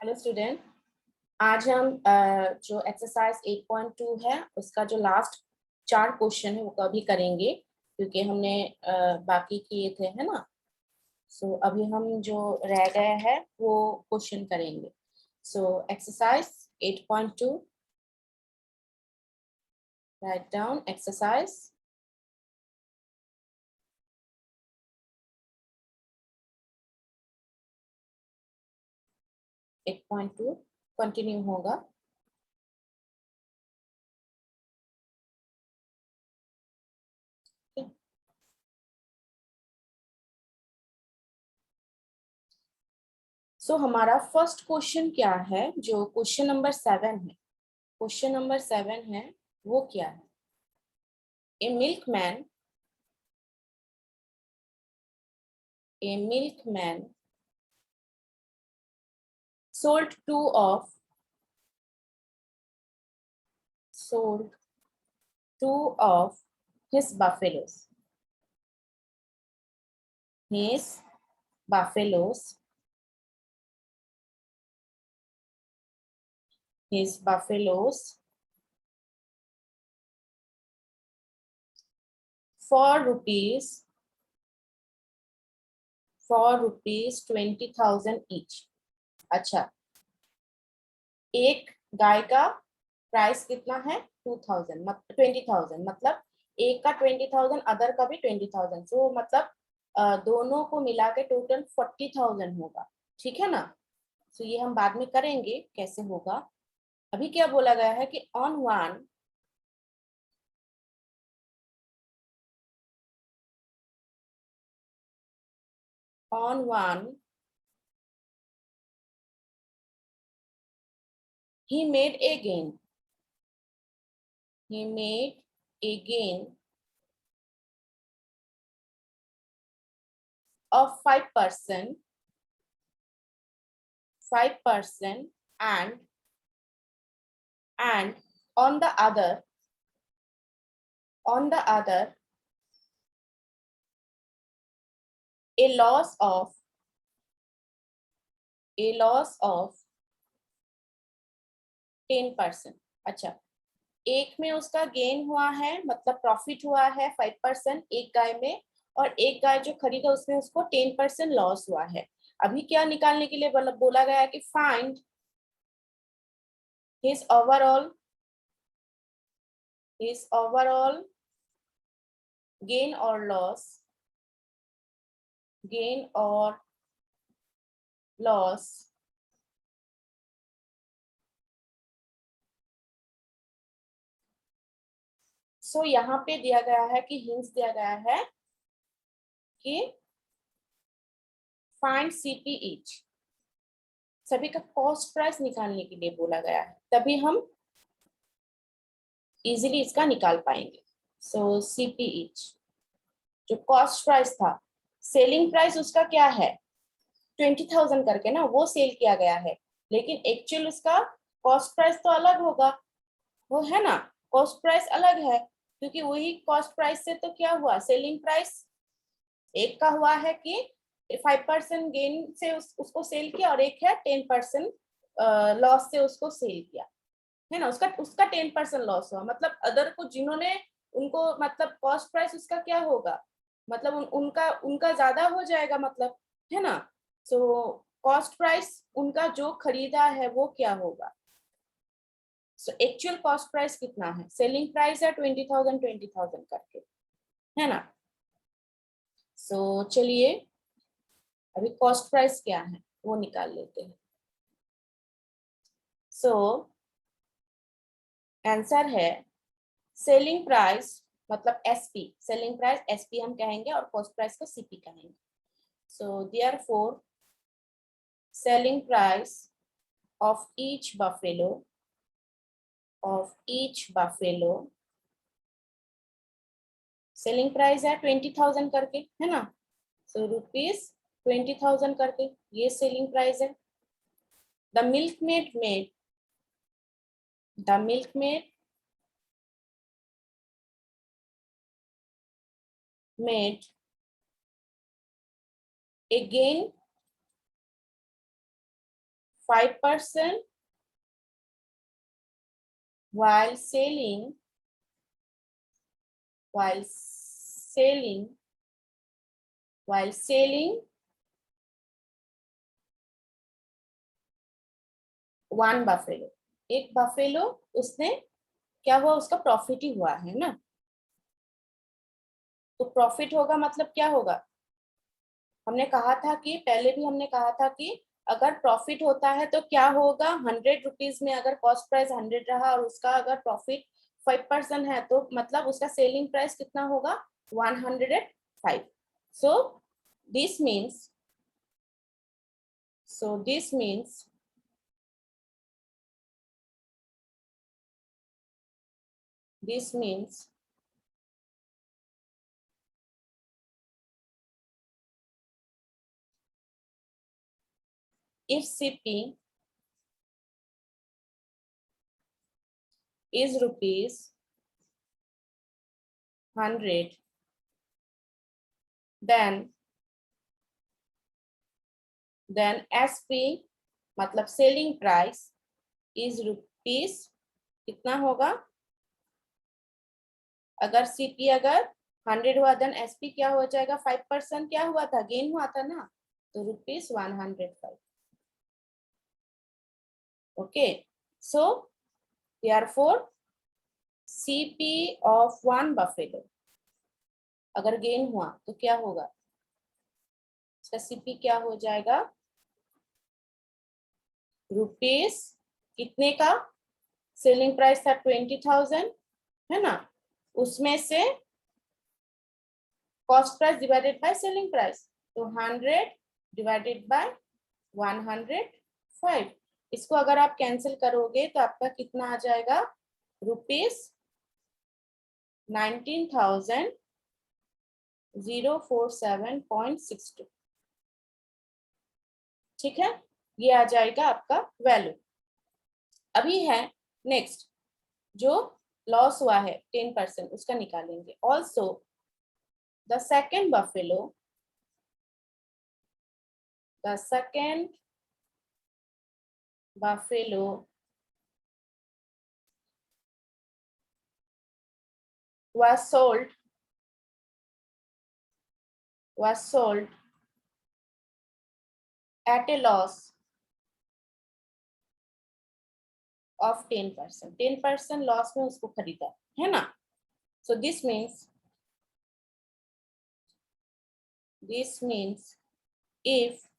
Hello student, आज हम जो एक्सरसाइज 8.2 है उसका जो लास्ट 4 क्वेश्चन है वो कभी करेंगे क्योंकि हमने बाकी किए थे, है ना। सो अभी हम जो रह गया है वो क्वेश्चन करेंगे। So exercise 8.2, write down exercise. Eight point two continue होगा। सो हमारा फर्स्ट क्वेश्चन क्या है, जो क्वेश्चन नंबर 7 है। क्वेश्चन नंबर 7 है वो क्या है? ए milkman A milkman sold two of his buffaloes. His buffaloes. His buffaloes for rupees 20,000 each. अच्छा, एक गाय का प्राइस कितना है? 2000 20,000, मतलब एक का 20,000, अदर का भी 20,000। सो मतलब दोनों को मिला के टोटल 40,000 होगा। ठीक है ना। तो ये हम बाद में करेंगे कैसे होगा। अभी क्या बोला गया है कि on one he made a gain. He made a gain of 5%, and on the other a loss of 10%। अच्छा, एक में उसका गेन हुआ है, मतलब प्रॉफिट हुआ है 5% एक गाय में, और एक गाय जो खरीदा उसमें उसको 10% लॉस हुआ है। अभी क्या निकालने के लिए बोला गया है कि find his overall gain or loss सो यहाँ पे दिया गया है कि हिंट्स दिया गया है कि फाइंड सीपी ईच, सभी का कॉस्ट प्राइस निकालने के लिए बोला गया है, तभी हम इजीली इसका निकाल पाएंगे। सो सीपी ईच जो कॉस्ट प्राइस था, सेलिंग प्राइस उसका क्या है 20,000 करके ना, वो सेल किया गया है, लेकिन एक्चुअल उसका कॉस्ट प्राइस तो अलग होगा, वो है ना। कॉस्ट प्राइस अलग है क्योंकि वही कॉस्ट प्राइस से तो क्या हुआ, सेलिंग प्राइस एक का हुआ है कि 5% गेन से उसको सेल किया, और एक है 10% लॉस से उसको सेल किया, है ना। उसका 10% लॉस हुआ, मतलब अदर को जिन्होंने उनको मतलब कॉस्ट प्राइस उसका क्या होगा, मतलब उनका ज्यादा हो जाएगा, मतलब, है ना। सो कॉस्ट प्राइस उनका जो खरीदा है वो क्या होगा। सो एक्चुअल कॉस्ट प्राइस कितना है, सेलिंग प्राइस है 20,000 करके, है ना। सो चलिए अभी कॉस्ट प्राइस क्या है वो निकाल लेते हैं। सो आंसर है सेलिंग प्राइस, मतलब एसपी, सेलिंग प्राइस एसपी हम कहेंगे और कॉस्ट प्राइस को सीपी कहेंगे। So therefore selling price of each buffalo, selling price है 20,000 करके, है ना। सो रुपीज 20,000 करके ये सेलिंग प्राइस है। The milkmaid made a gain 5% while selling 1 buffalo, एक बफेलो उसने क्या हुआ, उसका प्रॉफिट ही हुआ है ना। तो प्रॉफिट होगा मतलब क्या होगा, हमने कहा था कि पहले भी हमने कहा था कि अगर प्रॉफिट होता है तो क्या होगा, 100 रुपीज में अगर कॉस्ट प्राइस 100 रहा और उसका अगर प्रॉफिट 5% है तो मतलब उसका सेलिंग प्राइस कितना होगा, 105। So this means if CP is rupees 100, then SP मतलब सेलिंग प्राइस इज रुपीज कितना होगा, अगर सीपी अगर 100 हुआ देन एसपी क्या हो जाएगा, 5% क्या हुआ था, गेन हुआ था ना, तो rupees 105। Okay, so therefore CP of 1 buffalo अगर गेन हुआ तो क्या होगा, इसका सीपी क्या हो जाएगा, रुपीज कितने का, सेलिंग प्राइस था 20,000 है ना, उसमें से cost price divided by selling price, तो 100 डिवाइडेड बाय 105। इसको अगर आप कैंसिल करोगे तो आपका कितना आ जाएगा, रुपीज 19,047.62। ठीक है, ये आ जाएगा आपका वैल्यू। अभी है नेक्स्ट जो लॉस हुआ है 10% उसका निकालेंगे। Also the second buffalo was sold at a loss of 10%। 10% loss में उसको खरीदा है ना। So this means if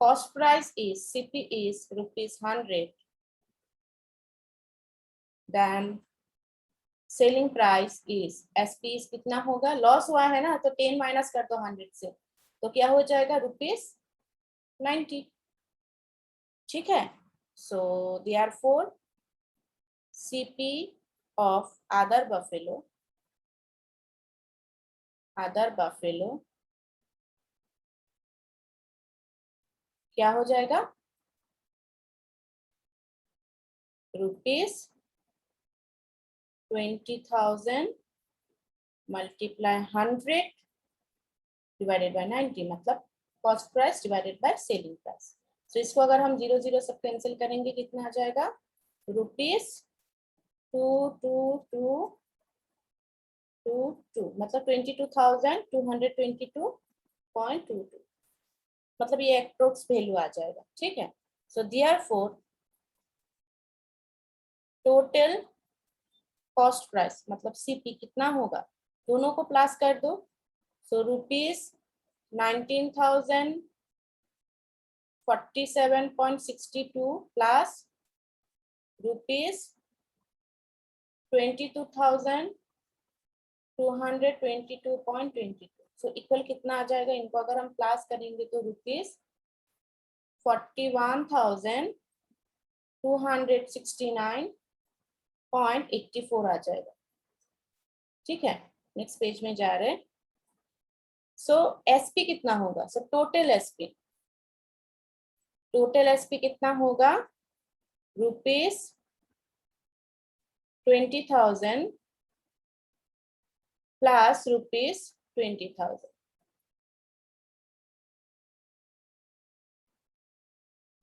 cost price is CP is rupees 100, then selling price is SP is कितना होगा, लॉस हुआ है ना तो 10 माइनस कर दो 100 से, तो क्या हो जाएगा, रुपीज 90। ठीक है, so therefore CP of other buffalo क्या हो जाएगा, रुपीज 20,000 मल्टीप्लाई 100 डिवाइडेड बाय 90 मतलब cost price divided by selling price. तो इसको अगर हम 0 0 सब कैंसिल करेंगे कितना आ जाएगा, रुपीज 2222 मतलब 22,222.22 मतलब ये अप्रोक्स वैल्यू आ जाएगा। ठीक है, so therefore total cost price मतलब सीपी कितना होगा, दोनों को प्लस कर दो, so rupees 19,047.62 plus rupees 22,222.22, so equal कितना आ जाएगा, इनको अगर हम प्लस करेंगे तो रुपीज 41,269.84 आ जाएगा। ठीक है, नेक्स्ट पेज में जा रहे हैं। सो एसपी कितना होगा, सो टोटल एसपी कितना होगा, रुपीज 20,000 प्लस रुपीज 20,000।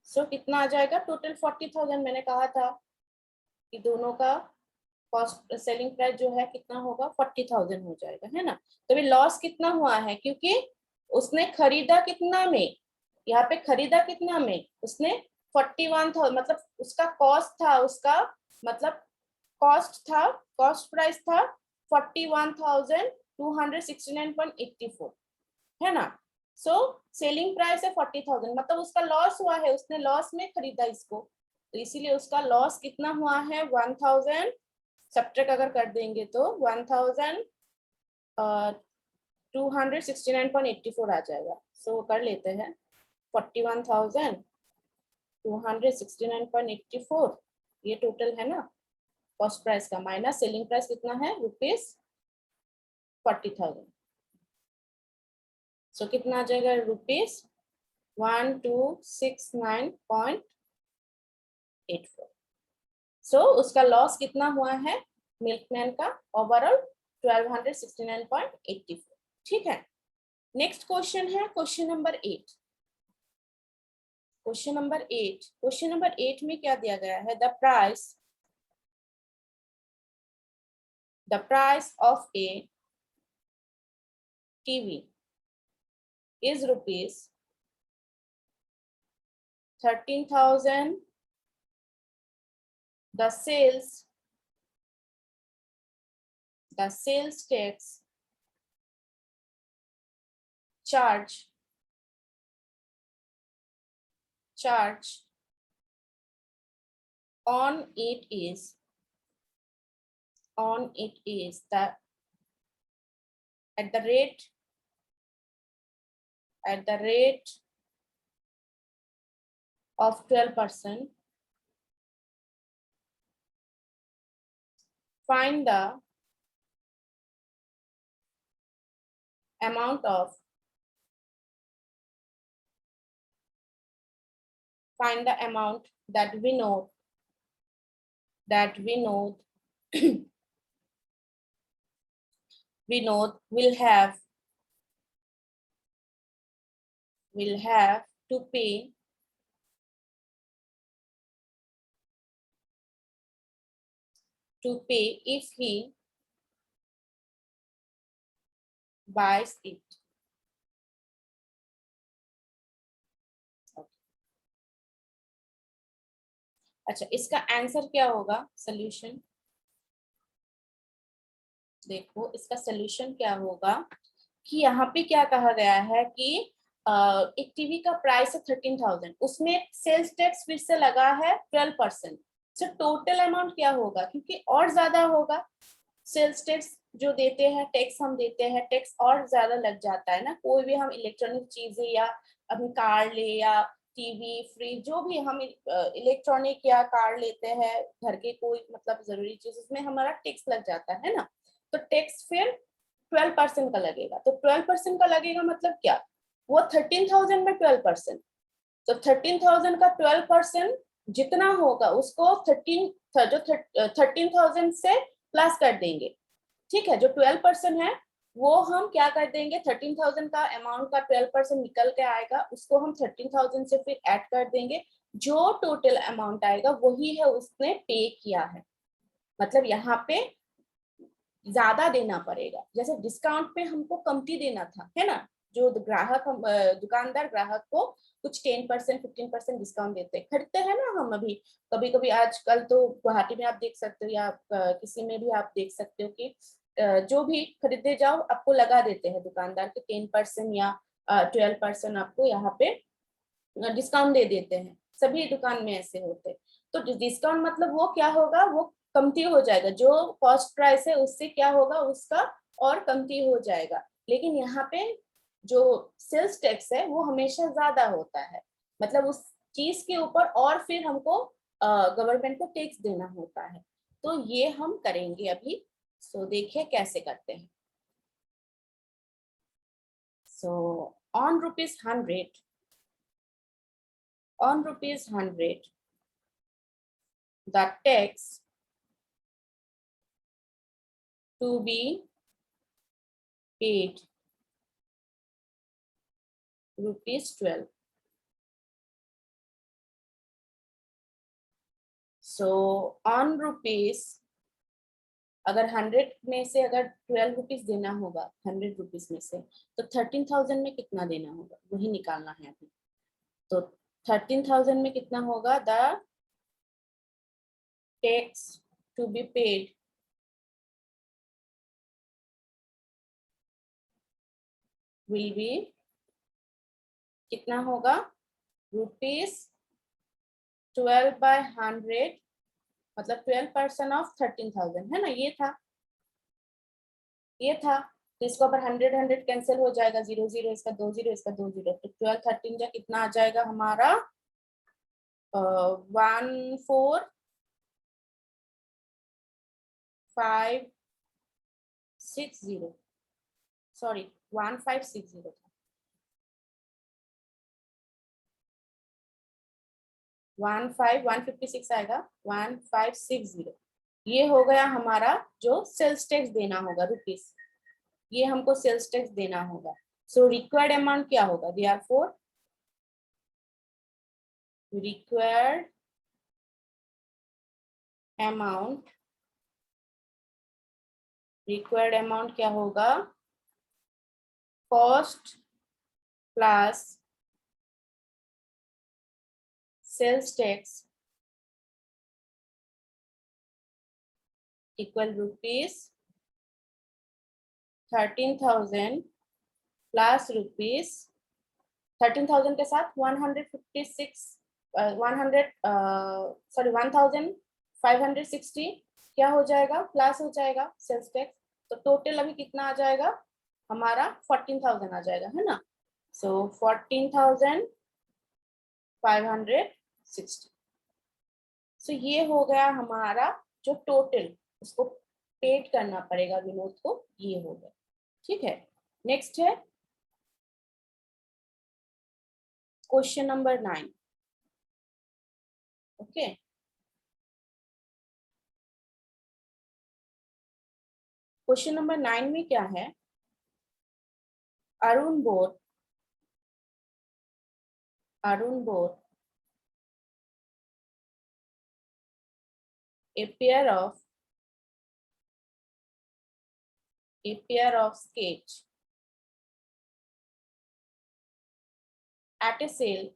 सो कितना आ जाएगा टोटल 40,000। मैंने कहा था कि दोनों का कॉस्ट सेलिंग प्राइस जो है कितना होगा 40,000 हो जाएगा, है ना। तो अभी लॉस कितना हुआ है, क्योंकि उसने खरीदा कितना में, यहाँ पे खरीदा कितना में, उसने 41,000 मतलब उसका कॉस्ट था, उसका मतलब कॉस्ट था, कॉस्ट प्राइस था 41,269.84, है ना। सो सेलिंग प्राइस है 40,000, मतलब उसका लॉस हुआ है, उसने लॉस में खरीदा इसको, तो इसीलिए उसका लॉस कितना हुआ है 1,000, सब्ट्रैक्ट अगर कर देंगे तो 1,269.84 आ जाएगा। सो कर लेते हैं 41,269.84, ये टोटल है ना कॉस्ट प्राइस का, माइनस सेलिंग प्राइस कितना है ₹40,000। सो कितना आ जाएगा ₹1269.84। सो उसका लॉस कितना हुआ है मिल्कमैन का ओवरऑल 1269.84। ठीक है। नेक्स्ट क्वेश्चन है क्वेश्चन नंबर 8। क्वेश्चन नंबर 8 में क्या दिया गया है, the price of A TV is rupees 13,000. The sales tax charge on it is the at the rate of 12%. Find the amount that we know will have to pay if he buys it. अच्छा, इसका answer क्या होगा, solution देखो, इसका solution क्या होगा कि यहाँ पे क्या कहा गया है कि एक टीवी का प्राइस है 13,000, उसमें सेल्स टैक्स फिर से लगा है 12%। सो टोटल अमाउंट क्या होगा, क्योंकि और ज्यादा होगा, सेल्स टैक्स जो देते हैं, टैक्स हम देते हैं, टैक्स और ज्यादा लग जाता है ना। कोई भी हम इलेक्ट्रॉनिक चीजें या हम कार ले या टीवी फ्रिज जो भी हम इलेक्ट्रॉनिक या कार लेते हैं, घर के कोई मतलब जरूरी चीज, उसमें हमारा टैक्स लग जाता है ना। तो टैक्स फिर 12% का लगेगा। तो 12% का लगेगा मतलब क्या, वो 13,000 में 12%, तो 13,000 का 12% जितना होगा उसको 13,000 से प्लस कर देंगे। ठीक है, जो 12% है वो हम क्या कर देंगे, 13,000 का अमाउंट का 12% निकल के आएगा, उसको हम 13,000 से फिर ऐड कर देंगे, जो टोटल अमाउंट आएगा वही है उसने पे किया है। मतलब यहाँ पे ज्यादा देना पड़ेगा, जैसे डिस्काउंट पे हमको कमती देना था, है ना। जो ग्राहक हम दुकानदार ग्राहक को कुछ 10% 15% डिस्काउंट देते खरीदते हैं ना हम अभी, कभी कभी आजकल तो गुवाहाटी में आप देख सकते हो या किसी में भी आप देख सकते हो कि जो भी खरीदे जाओ आपको लगा देते हैं दुकानदार के 10% या 12% आपको यहाँ पे डिस्काउंट दे देते हैं। सभी दुकान में ऐसे होते, तो डिस्काउंट मतलब वो क्या होगा, वो कमती हो जाएगा, जो कॉस्ट प्राइस है उससे क्या होगा उसका और कमती हो जाएगा। लेकिन यहाँ पे जो सेल्स टैक्स है वो हमेशा ज्यादा होता है, मतलब उस चीज के ऊपर और फिर हमको गवर्नमेंट को टैक्स देना होता है। तो ये हम करेंगे अभी। सो देखिए कैसे करते हैं। So on ₹100 the tax to be paid ₹12, so on rupees, अगर 100 में से अगर 12 रुपीज देना होगा 100 रुपीज में से, तो 13,000 में कितना देना होगा वही निकालना है अभी। तो 13,000 में कितना होगा, the tax to be paid will be, कितना होगा, ₹12/100, मतलब 12% ऑफ 13,000 है ना, ये था। तो इसको अगर 100 100 कैंसिल हो जाएगा, 0 0, इसका 2 0, इसका 2 0, तो 12 13 जा कितना आ जाएगा हमारा, 1560, सॉरी 1560 था, 156 आएगा, 1560। ये हो गया हमारा जो सेल्स टैक्स देना होगा रुपीस, ये हमको सेल्स टैक्स देना होगा। सो रिक्वायर्ड अमाउंट क्या होगा, देयरफॉर रिक्वायर्ड अमाउंट, क्या होगा, cost plus sales tax equal ₹13,000 plus ₹13,000 के साथ 1,560 क्या हो जाएगा, प्लस हो जाएगा सेल्स टैक्स। तो टोटल अभी कितना आ जाएगा हमारा, 14,000 आ जाएगा, है ना। सो 14,560। सो ये हो गया हमारा जो टोटल उसको पेड करना पड़ेगा विनोद को, ये हो गया, ठीक है। नेक्स्ट है question number 9। Okay, question number 9 में क्या है, Arun boat a pair of sketch at a sale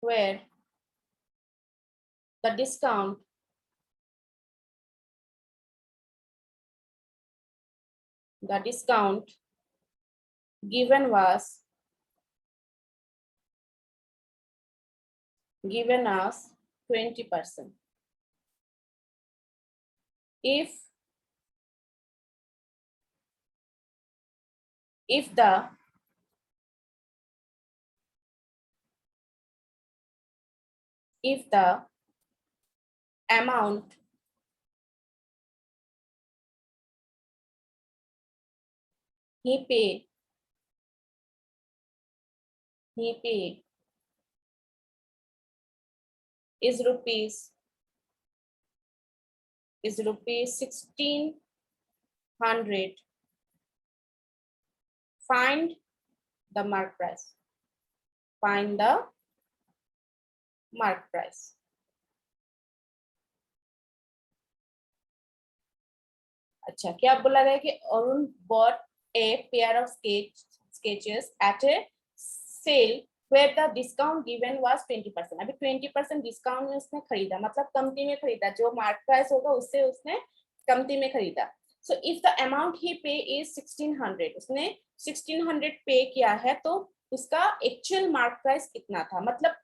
where the discount given us 20%. If the amount he pay is rupees 1,600, find the mark price. अच्छा, क्या बोला गया कि Arun bought a pair of sketches at a sale where the discount given was 20%। अभी 20% discount में उसने खरीदा, मतलब कमती में खरीदा, जो मार्क प्राइस होगा उससे उसने कमती में खरीदा। सो इफ द अमाउंट ही पे इज 1,600, उसने 1,600 पे किया है, तो उसका एक्चुअल मार्क प्राइस कितना था, मतलब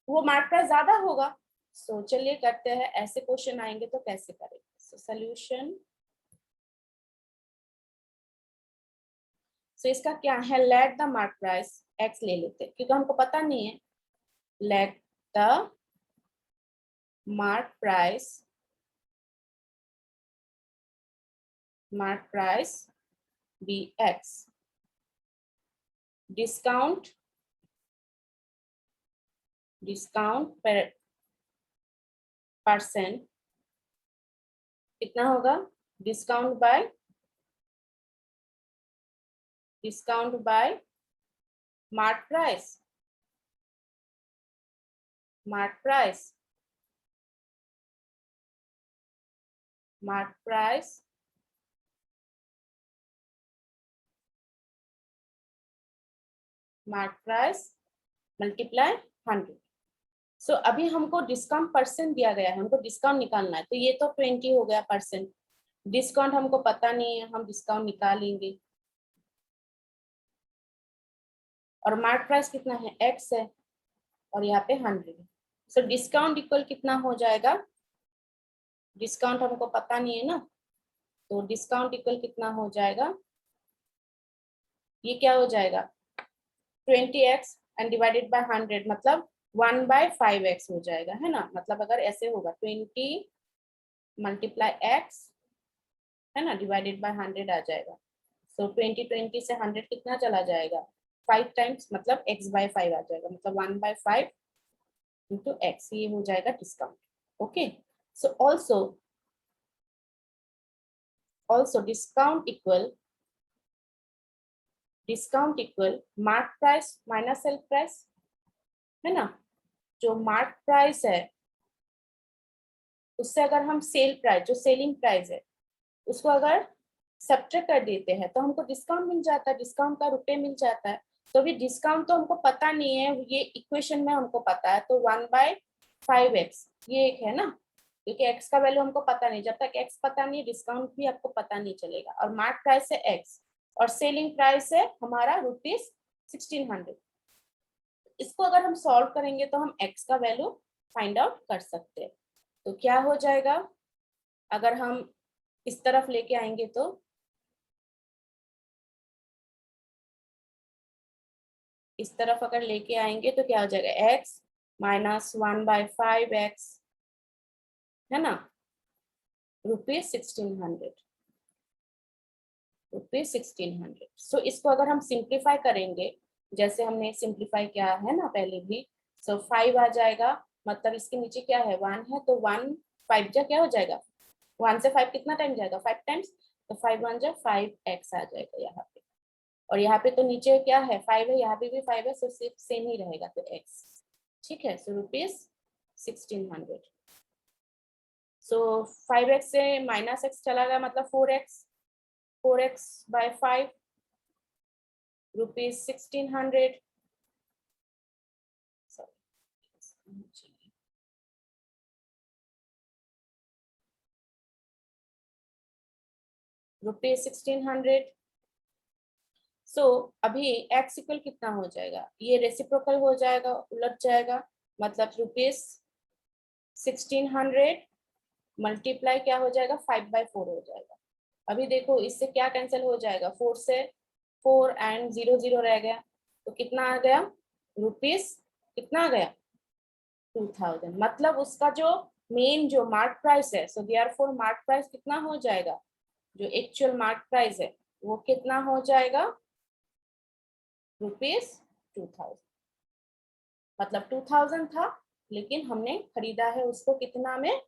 वो मार्क प्राइस ज्यादा होगा। सो चलिए करते हैं, ऐसे क्वेश्चन आएंगे तो कैसे करेंगे। सो सोल्यूशन, सो इसका क्या है, let the mark price x ले लेते हैं क्योंकि हमको पता नहीं है। Let the mark price be x, discount पर परसेंट कितना होगा, discount by mark price mark price multiply 100। So अभी हमको डिस्काउंट परसेंट दिया गया है, हमको डिस्काउंट निकालना है, तो ये तो 20 हो गया परसेंट। डिस्काउंट हमको पता नहीं है, हम डिस्काउंट निकालेंगे। और मार्क प्राइस कितना है, x है, और यहाँ पे 100 है। सो डिस्काउंट इक्वल कितना हो जाएगा, डिस्काउंट हमको पता नहीं है ना, तो डिस्काउंट इक्वल कितना हो जाएगा, ये क्या हो जाएगा 20x एंड डिवाइडेड बाय 100, मतलब 1/5x हो जाएगा, है ना। मतलब अगर ऐसे होगा 20 मल्टीप्लाई x, है ना, डिवाइडेड बाय 100 आ जाएगा। सो 20 से 100 कितना चला जाएगा, 5 टाइम्स, मतलब x/5 आ जाएगा, मतलब 1/5 इंटू x, ये हो जाएगा discount. Okay, so also discount equal mark price minus sale price, है ना। जो मार्क प्राइस है उससे अगर हम सेल प्राइस, जो सेलिंग प्राइस है, उसको अगर सब्ट्रैक्ट कर देते हैं तो हमको डिस्काउंट मिल जाता है, डिस्काउंट का रुपए मिल जाता है। तो अभी डिस्काउंट तो हमको पता नहीं है, ये इक्वेशन में हमको पता है, तो 1/5x ये एक है ना, क्योंकि x का वैल्यू हमको पता नहीं, जब तक x पता नहीं डिस्काउंट भी आपको पता नहीं चलेगा। और मार्क प्राइस है x और सेलिंग प्राइस है हमारा ₹1600। इसको अगर हम सॉल्व करेंगे तो हम x का वैल्यू फाइंड आउट कर सकते हैं। तो क्या हो जाएगा, अगर हम इस तरफ लेके आएंगे तो इस तरफ अगर लेके आएंगे तो क्या हो जाएगा, x माइनस 1/5x, है ना, ₹1600। सो इसको अगर हम सिंप्लीफाई करेंगे, जैसे हमने सिंप्लीफाई किया है ना पहले भी, सो 5 आ जाएगा, मतलब इसके नीचे क्या है 1 है, तो 1 5 जा क्या हो जाएगा, 1 से 5 कितना टाइम जाएगा 5 टाइम्स, तो 5 1 जा 5x आ जाएगा यहाँ पे। और यहाँ पे तो नीचे क्या है 5 है, यहाँ पे भी 5 है, सो सिर्फ सेम ही रहेगा, तो x, ठीक है। सो ₹1600। सो 5x से माइनस x चला गया, मतलब 4x/5 ₹1600। ₹1600। सो अभी x इक्वल कितना हो जाएगा, ये रेसिप्रोकल हो जाएगा, उलट जाएगा, मतलब ₹1600 मल्टीप्लाई क्या हो जाएगा 5/4 हो जाएगा। अभी देखो इससे क्या कैंसिल हो जाएगा, 4 से 4 एंड 0 0 रह गया, तो कितना आ गया रुपीस, कितना आ गया 2000। मतलब उसका जो मेन जो मार्क प्राइस है, सो देयरफॉर मार्क प्राइस कितना हो जाएगा, जो एक्चुअल मार्क प्राइस है वो कितना हो जाएगा ₹2000। मतलब 2000 था, लेकिन हमने खरीदा है उसको कितना में,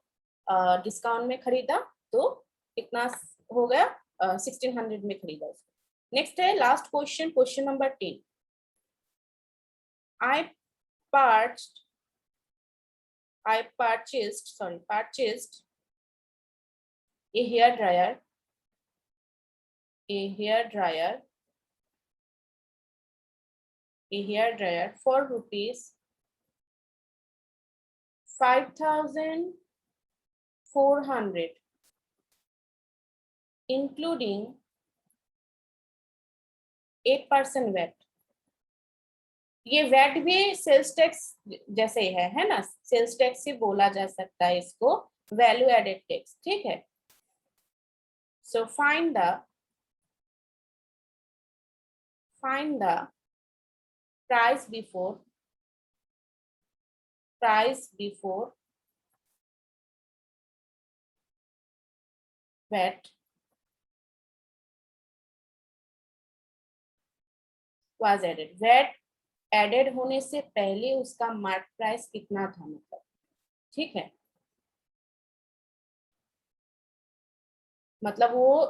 डिस्काउंट में खरीदा, तो कितना हो गया 1600 में खरीदा उसको। नेक्स्ट है last question, question number 10। I purchased a hair dryer for ₹5400, including 8% VAT। ये वैट भी सेल्स टैक्स जैसे है ना, सेल्स टैक्स ही बोला जा सकता है इसको, वैल्यू एडेड टैक्स, ठीक है। So find the price before VAT was added. VAT added होने से पहले उसका मार्क प्राइस कितना था, मतलब, ठीक है, मतलब वो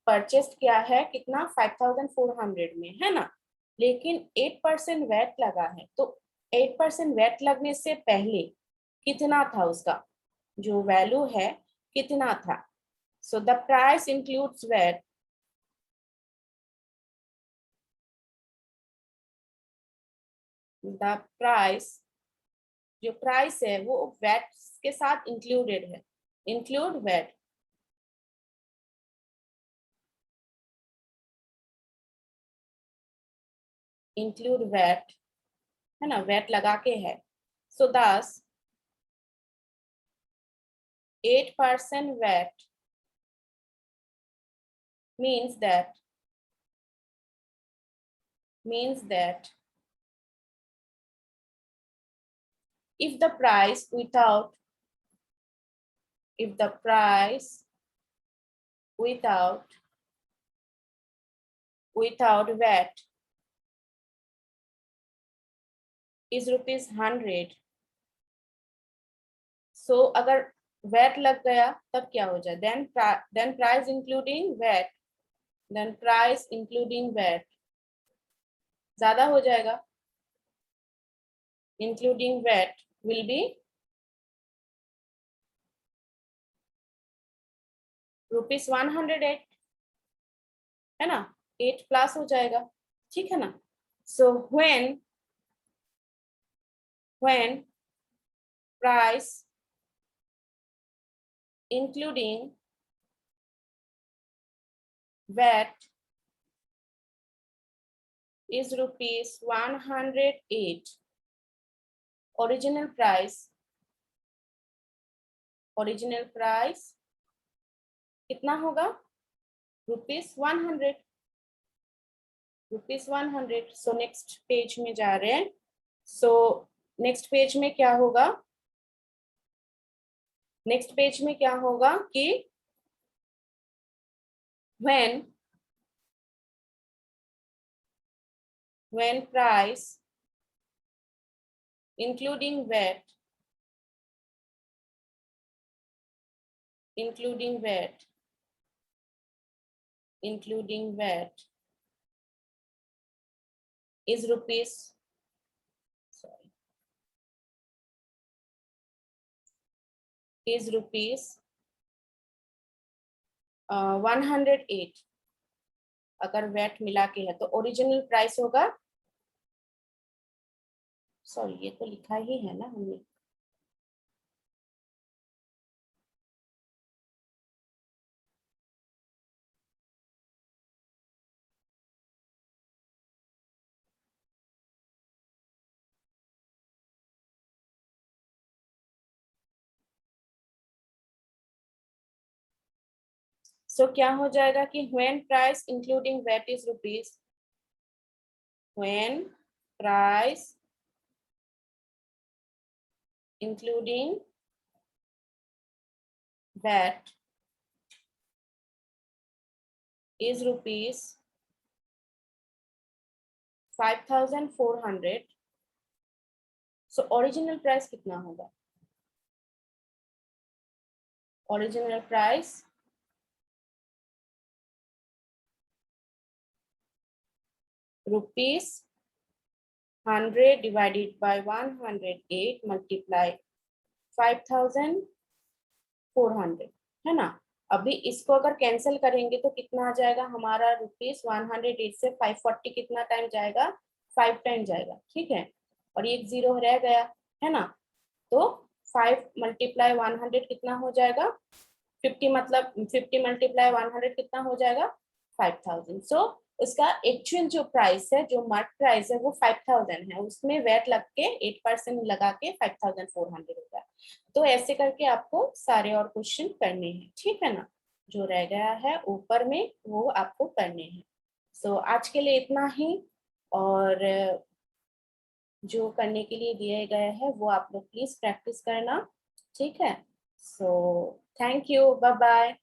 परचेस किया है कितना 5400 में, है ना, लेकिन 8% वैट लगा है, तो 8% वैट लगने से पहले कितना था, उसका जो वैल्यू है कितना था। So the price includes VAT, the price, जो प्राइस है वो वैट के साथ इंक्लूडेड है, इंक्लूड वैट। इंक्लूड वैट है ना, वैट लगा के है। सो दस 8% VAT means that if the price without VAT is ₹100, so अगर वैट लग गया तब क्या हो जाए, then price including VAT ज्यादा हो जाएगा, including VAT will be ₹108, है ना, 8 प्लस हो जाएगा, ठीक है ना। सो when price including VAT is ₹108, original price कितना होगा, ₹100। सो नेक्स्ट पेज में जा रहे हैं। सो नेक्स्ट पेज में क्या होगा, नेक्स्ट पेज में क्या होगा कि when price including VAT is ₹108, अगर वैट मिला के है तो ओरिजिनल प्राइस होगा, सॉरी ये तो लिखा ही है ना हमने, सो क्या हो जाएगा कि when price including VAT is rupees, when price including VAT is ₹5,400, so original price कितना होगा, original price ₹100 divided by 108 multiply 5,400, है ना। अभी इसको अगर कैंसिल करेंगे तो कितना आ जाएगा हमारा, ₹108 से 540 कितना टाइम जाएगा, 5 टाइम जाएगा, ठीक है, और ये 0 रह गया, है ना। तो 5 × 100 कितना हो जाएगा, 50, मतलब 50 × 100 कितना हो जाएगा, 5,000। सो उसका एक्चुअल जो प्राइस है, जो मार्क प्राइस है वो 5,000 है, उसमें वैट लग के 8% लगा के 5,400 होगा। तो ऐसे करके आपको सारे और क्वेश्चन करने हैं, ठीक है ना, जो रह गया है ऊपर में वो आपको करने हैं। सो आज के लिए इतना ही, और जो करने के लिए दिए गए हैं वो आप लोग प्लीज प्रैक्टिस करना, ठीक है। So thank you, bye bye.